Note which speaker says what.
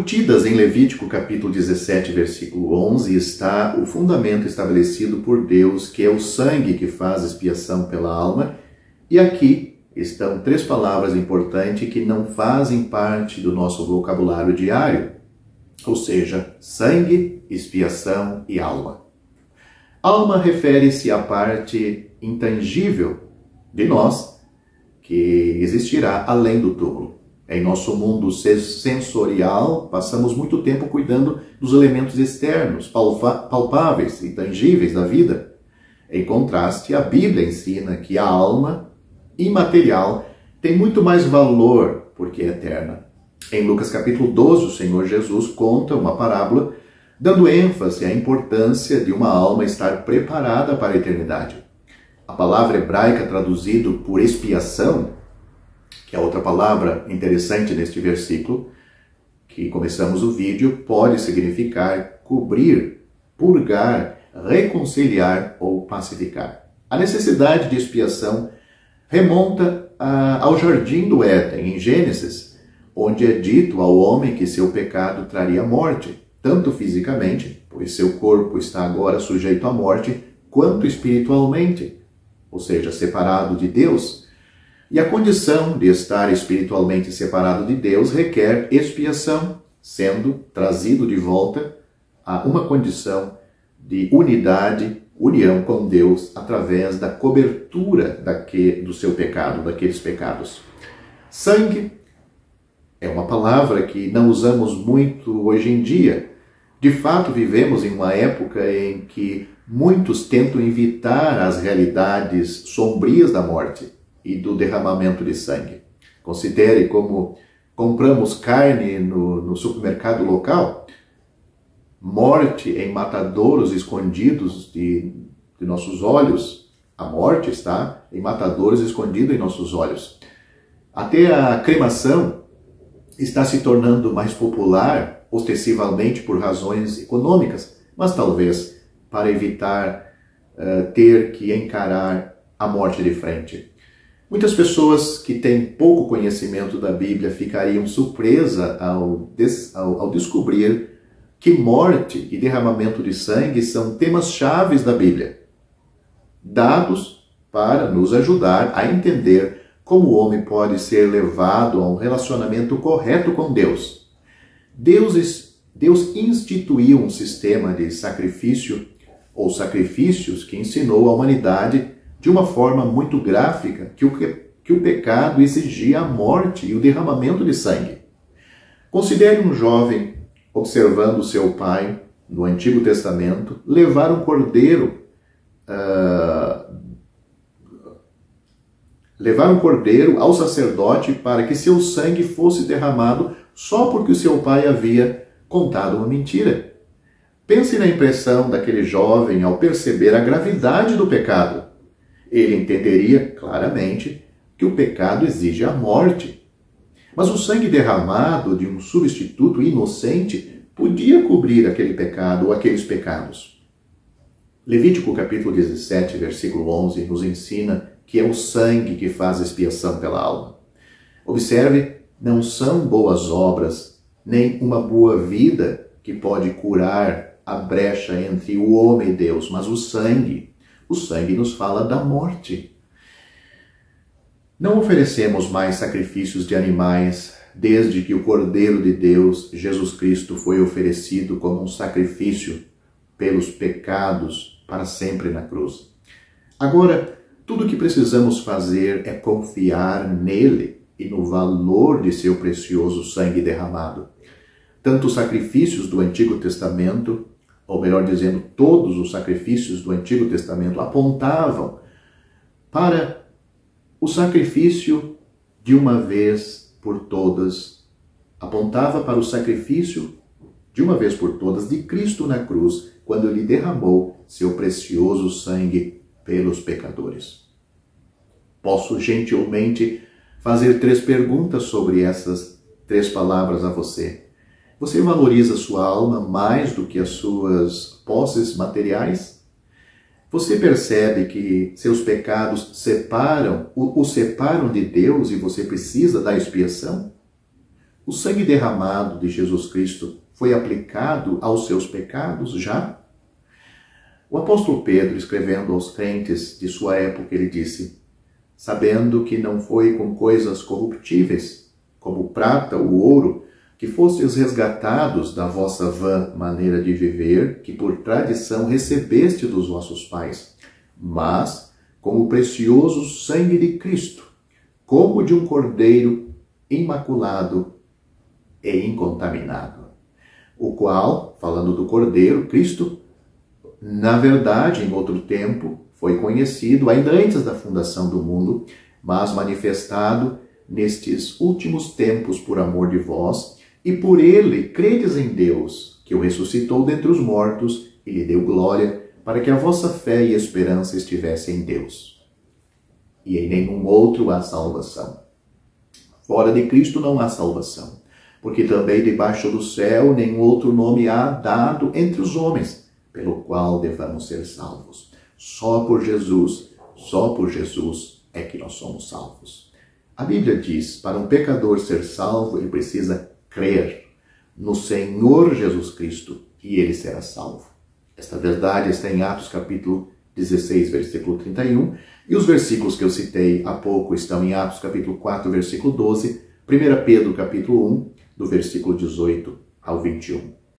Speaker 1: Embutidas em Levítico capítulo 17, versículo 11, está o fundamento estabelecido por Deus, que é o sangue que faz expiação pela alma. E aqui estão 3 palavras importantes que não fazem parte do nosso vocabulário diário, ou seja, sangue, expiação e alma. Alma refere-se à parte intangível de nós que existirá além do túmulo. Em nosso mundo sensorial, passamos muito tempo cuidando dos elementos externos, palpáveis e tangíveis da vida. Em contraste, a Bíblia ensina que a alma imaterial tem muito mais valor porque é eterna. Em Lucas capítulo 12, o Senhor Jesus conta uma parábola dando ênfase à importância de uma alma estar preparada para a eternidade. A palavra hebraica traduzida por expiação, que é outra palavra interessante neste versículo, que começamos o vídeo, pode significar cobrir, purgar, reconciliar ou pacificar. A necessidade de expiação remonta ao jardim do Éden, em Gênesis, onde é dito ao homem que seu pecado traria morte, tanto fisicamente, pois seu corpo está agora sujeito à morte, quanto espiritualmente, ou seja, separado de Deus. E a condição de estar espiritualmente separado de Deus requer expiação, sendo trazido de volta a uma condição de unidade, união com Deus, através da cobertura do seu pecado, daqueles pecados. Sangue é uma palavra que não usamos muito hoje em dia. De fato, vivemos em uma época em que muitos tentam evitar as realidades sombrias da morte e do derramamento de sangue. Considere como compramos carne no supermercado local, morte em matadouros escondidos de nossos olhos. A morte está em matadouros escondidos em nossos olhos. Até a cremação está se tornando mais popular, ostensivamente por razões econômicas, mas talvez para evitar ter que encarar a morte de frente. Muitas pessoas que têm pouco conhecimento da Bíblia ficariam surpresas ao descobrir que morte e derramamento de sangue são temas chaves da Bíblia, dados para nos ajudar a entender como o homem pode ser levado a um relacionamento correto com Deus. Deus instituiu um sistema de sacrifício ou sacrifícios que ensinou à humanidade de uma forma muito gráfica que o pecado exigia a morte e o derramamento de sangue. Considere um jovem observando seu pai, no Antigo Testamento, levar um cordeiro ao sacerdote para que seu sangue fosse derramado só porque o seu pai havia contado uma mentira. Pense na impressão daquele jovem ao perceber a gravidade do pecado. Ele entenderia claramente que o pecado exige a morte. Mas o sangue derramado de um substituto inocente podia cobrir aquele pecado ou aqueles pecados. Levítico capítulo 17, versículo 11, nos ensina que é o sangue que faz expiação pela alma. Observe, não são boas obras, nem uma boa vida que pode curar a brecha entre o homem e Deus, mas o sangue. O sangue nos fala da morte. Não oferecemos mais sacrifícios de animais desde que o Cordeiro de Deus, Jesus Cristo, foi oferecido como um sacrifício pelos pecados para sempre na cruz. Agora, tudo o que precisamos fazer é confiar nele e no valor de seu precioso sangue derramado. Tanto os sacrifícios do Antigo Testamento, ou melhor dizendo, todos os sacrifícios do Antigo Testamento apontavam para o sacrifício de uma vez por todas. Apontava para o sacrifício de uma vez por todas de Cristo na cruz, quando ele derramou seu precioso sangue pelos pecadores. Posso gentilmente fazer 3 perguntas sobre essas 3 palavras a você. Você valoriza sua alma mais do que as suas posses materiais? Você percebe que seus pecados o separam de Deus e você precisa da expiação? O sangue derramado de Jesus Cristo foi aplicado aos seus pecados já? O apóstolo Pedro, escrevendo aos crentes de sua época, ele disse: sabendo que não foi com coisas corruptíveis, como o prata ou o ouro, que fostes resgatados da vossa vã maneira de viver, que por tradição recebeste dos vossos pais, mas com o precioso sangue de Cristo, como de um cordeiro imaculado e incontaminado, o qual, falando do cordeiro, Cristo, na verdade, em outro tempo, foi conhecido ainda antes da fundação do mundo, mas manifestado nestes últimos tempos por amor de vós, e por ele credes em Deus, que o ressuscitou dentre os mortos e lhe deu glória, para que a vossa fé e esperança estivesse em Deus. E em nenhum outro há salvação. Fora de Cristo não há salvação, porque também debaixo do céu nenhum outro nome há dado entre os homens, pelo qual devamos ser salvos. Só por Jesus é que nós somos salvos. A Bíblia diz, para um pecador ser salvo, ele precisa crer no Senhor Jesus Cristo e ele será salvo. Esta verdade está em Atos capítulo 16, versículo 31, e os versículos que eu citei há pouco estão em Atos capítulo 4, versículo 12, 1 Pedro capítulo 1, do versículo 18 ao 21.